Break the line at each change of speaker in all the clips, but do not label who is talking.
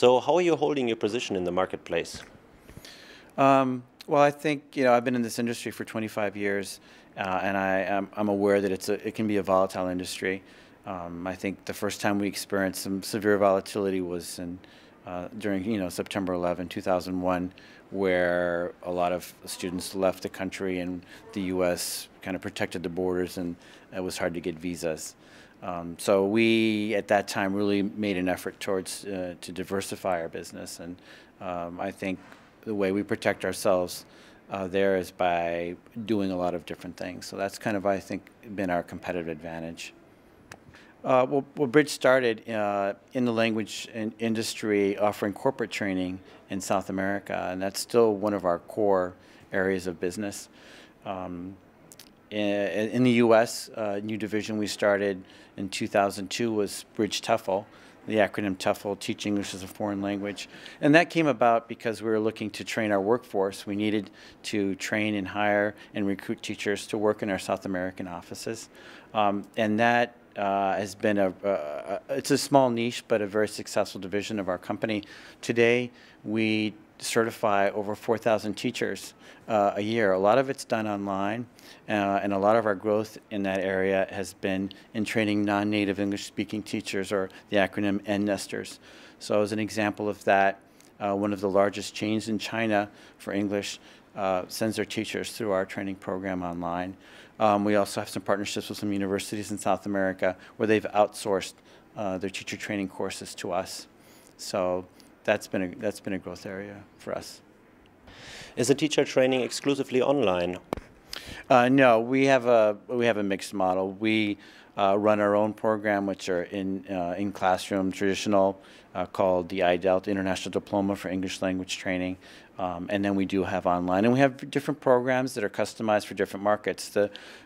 So how are you holding your position in the marketplace?
Well, I think, I've been in this industry for 25 years, and I'm aware that it can be a volatile industry. I think the first time we experienced some severe volatility was during, September 11, 2001, where a lot of students left the country and the U.S. kind of protected the borders, and it was hard to get visas. So we, at that time, really made an effort towards to diversify our business, and I think the way we protect ourselves there is by doing a lot of different things. So that's kind of, I think, been our competitive advantage. Well, Bridge started in the language industry offering corporate training in South America, and that's still one of our core areas of business. In the U.S., a new division we started in 2002 was Bridge Tefl, the acronym Tefl, Teach English as a Foreign Language. And that came about because we were looking to train our workforce. We needed to train and hire and recruit teachers to work in our South American offices. And that has been it's a small niche, but a very successful division of our company. Today, we certify over 4,000 teachers a year. A lot of it's done online, and a lot of our growth in that area has been in training non-native English-speaking teachers, or the acronym N-nesters. So as an example of that, one of the largest chains in China for English sends their teachers through our training program online. We also have some partnerships with some universities in South America where they've outsourced their teacher training courses to us. So that's been a growth area for us.
Is the teacher training exclusively online?
No, we have a mixed model. We run our own program, which are in classroom, traditional, called the IDELT, International Diploma for English Language Training, and then we do have online, and we have different programs that are customized for different markets.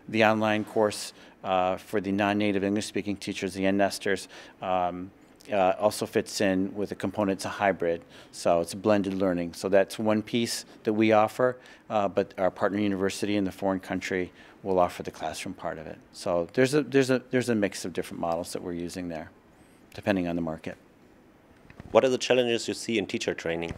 The online course for the non-native English-speaking teachers, the N-nesters, also fits in with a component. It's a hybrid, so it's blended learning. So that's one piece that we offer, but our partner university in the foreign country will offer the classroom part of it. So there's a mix of different models that we're using there, depending on the market.
What are the challenges you see in teacher training?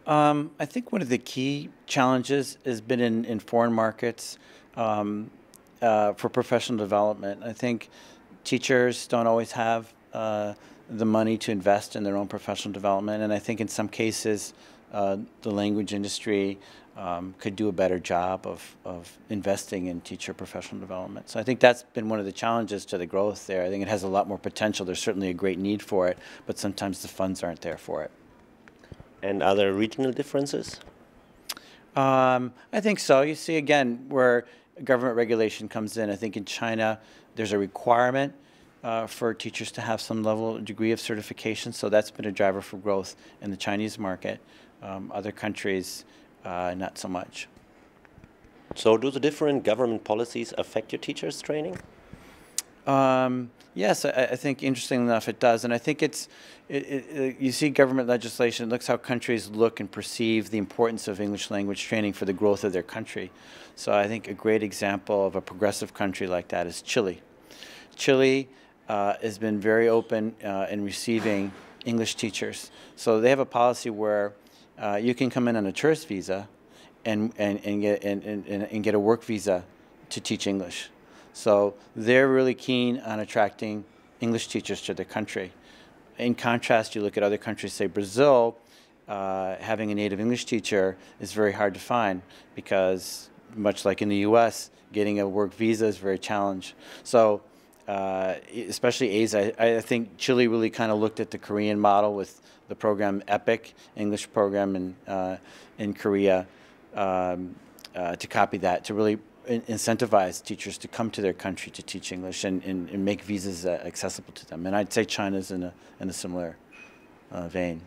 I think one of the key challenges has been in foreign markets for professional development. I think teachers don't always have the money to invest in their own professional development, and I think in some cases the language industry could do a better job of investing in teacher professional development. So I think that's been one of the challenges to the growth there. I think it has a lot more potential. There's certainly a great need for it, but sometimes the funds aren't there for it.
And are there regional differences?
I think so. You see, again, where government regulation comes in, I think in China there's a requirement for teachers to have some level, degree of certification, so that's been a driver for growth in the Chinese market. Other countries, not so much.
So do the different government policies affect your teachers' training?
Yes, I think interestingly enough it does, and I think you see government legislation, it looks how countries look and perceive the importance of English language training for the growth of their country. So I think a great example of a progressive country like that is Chile. Chile has been very open in receiving English teachers. So they have a policy where you can come in on a tourist visa and get a work visa to teach English. So they're really keen on attracting English teachers to their country. In contrast, you look at other countries, say Brazil, having a native English teacher is very hard to find because, much like in the U.S., getting a work visa is very challenging. So especially Asia, I think Chile really kind of looked at the Korean model with the program EPIC, English program in Korea, to copy that, to really incentivize teachers to come to their country to teach English and make visas accessible to them. And I'd say China's in a similar vein.